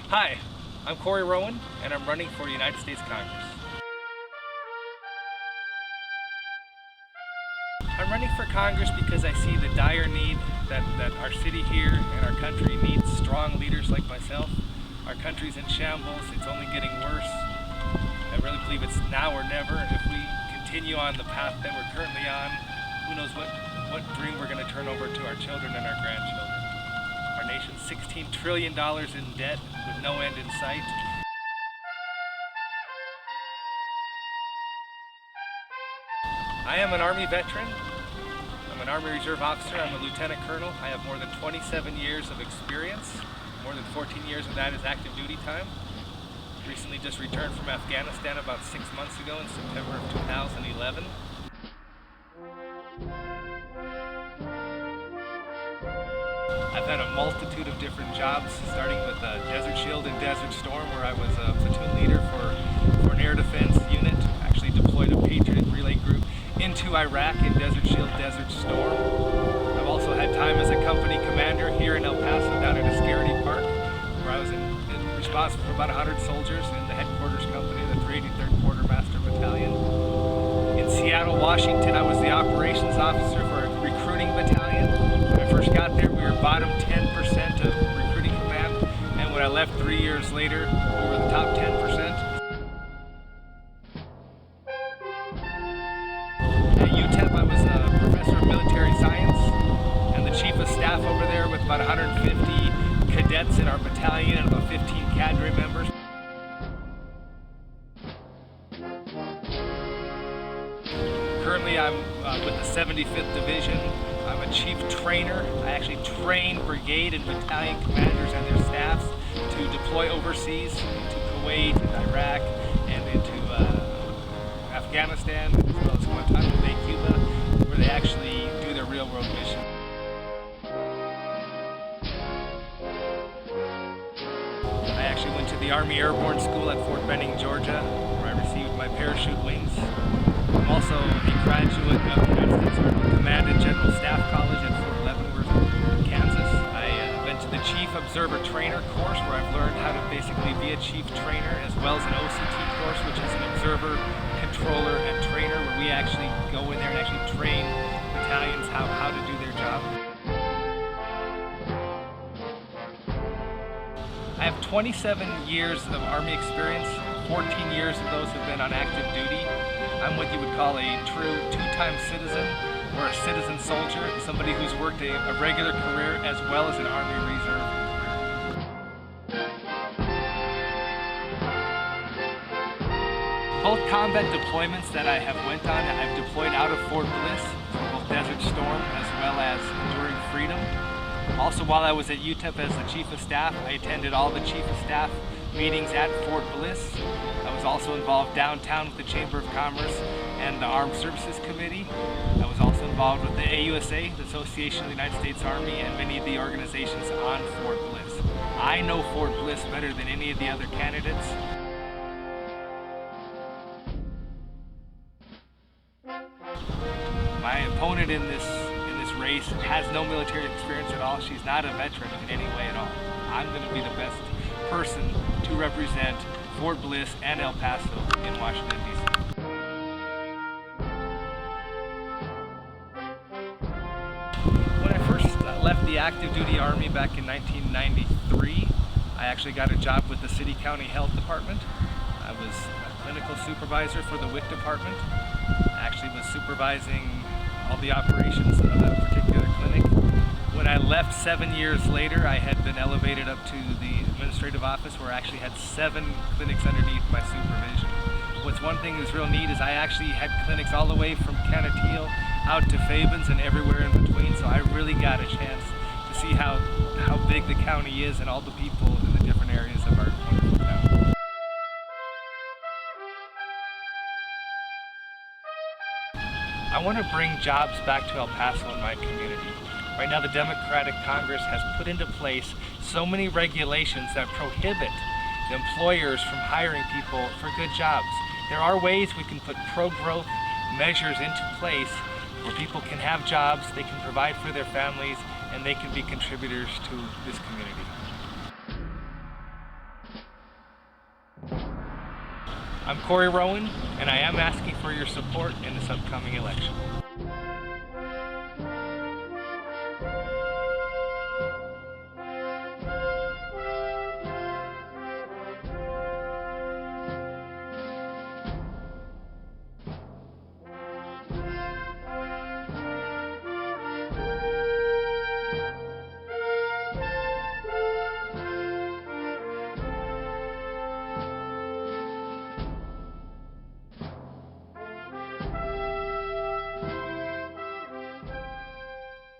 Hi, I'm Roen, and I'm running for United States Congress. I'm running for Congress because I see the dire need that our city here and our country needs strong leaders like myself. Our country's in shambles, it's only getting worse. I really believe it's now or never. If we continue on the path that we're currently on, who knows what dream we're going to turn over to our children and our grandchildren. Our nation's $16 trillion in debt with no end in sight. I am an Army veteran. I'm an Army Reserve officer. I'm a lieutenant colonel. I have more than 27 years of experience. More than 14 years of that is active duty time. Recently just returned from Afghanistan about 6 months ago in September of 2011. I've had a multitude of different jobs, starting with Desert Shield and Desert Storm, where I was a platoon leader for an air defense unit. Actually deployed a Patriot relay group into Iraq in Desert Shield, Desert Storm. I've also had time as a company commander here in El Paso, down at Ascarity Park, where I was responsible for about 100 soldiers in the headquarters company, the 383rd Quartermaster Battalion. In Seattle, Washington, I was the operations officer for a recruiting battalion. When I first got there, we were bottom 10% of recruiting command, and when I left 3 years later, we were the top 10%. At UTEP, I was a professor of military science and the chief of staff over there with about 150 cadets in our battalion and about 15 cadre members. Currently, I'm with the 75th Division. I'm a chief trainer. I actually train brigade and battalion commanders and their staffs to deploy overseas into Kuwait and Iraq and into Afghanistan, as well as Guantanamo Bay, Cuba, where they actually do their real-world mission. I actually went to the Army Airborne School at Fort Benning, Georgia, where I received my parachute wings. I'm also a graduate of the United States Army Command and General Staff College at Fort Leavenworth, Kansas. I went to the Chief Observer Trainer course, where I've learned how to basically be a chief trainer, as well as an OCT course, which is an observer, controller, and trainer, where we actually go in there and actually train battalions how to do their job. I have 27 years of Army experience. 14 years of those have been on active duty. I'm what you would call a true two-time citizen, or a citizen soldier, somebody who's worked a regular career as well as an Army Reserve career. Both combat deployments that I have went on, I've deployed out of Fort Bliss for both Desert Storm as well as Enduring Freedom. Also, while I was at UTEP as the Chief of Staff, I attended all the Chief of Staff meetings at Fort Bliss. I was also involved downtown with the Chamber of Commerce and the Armed Services Committee. I was also involved with the AUSA, the Association of the United States Army, and many of the organizations on Fort Bliss. I know Fort Bliss better than any of the other candidates. My opponent in this race has no military experience at all. She's not a veteran in any way at all. I'm going to be the best person to represent Fort Bliss and El Paso in Washington, D.C. When I first left the active duty Army back in 1993, I actually got a job with the City County Health Department. I was a clinical supervisor for the WIC department. I actually was supervising all the operations of that particular clinic. When I left 7 years later, I had been elevated up to the administrative office, where I actually had 7 clinics underneath my supervision. What's one thing that's real neat is I actually had clinics all the way from Canateel out to Fabens and everywhere in between, so I really got a chance to see how big the county is and all the people in the different areas of our wonderful town. I want to bring jobs back to El Paso in my community. Right now, the Democratic Congress has put into place so many regulations that prohibit the employers from hiring people for good jobs. There are ways we can put pro-growth measures into place where people can have jobs, they can provide for their families, and they can be contributors to this community. I'm Roen, and I am asking for your support in this upcoming election.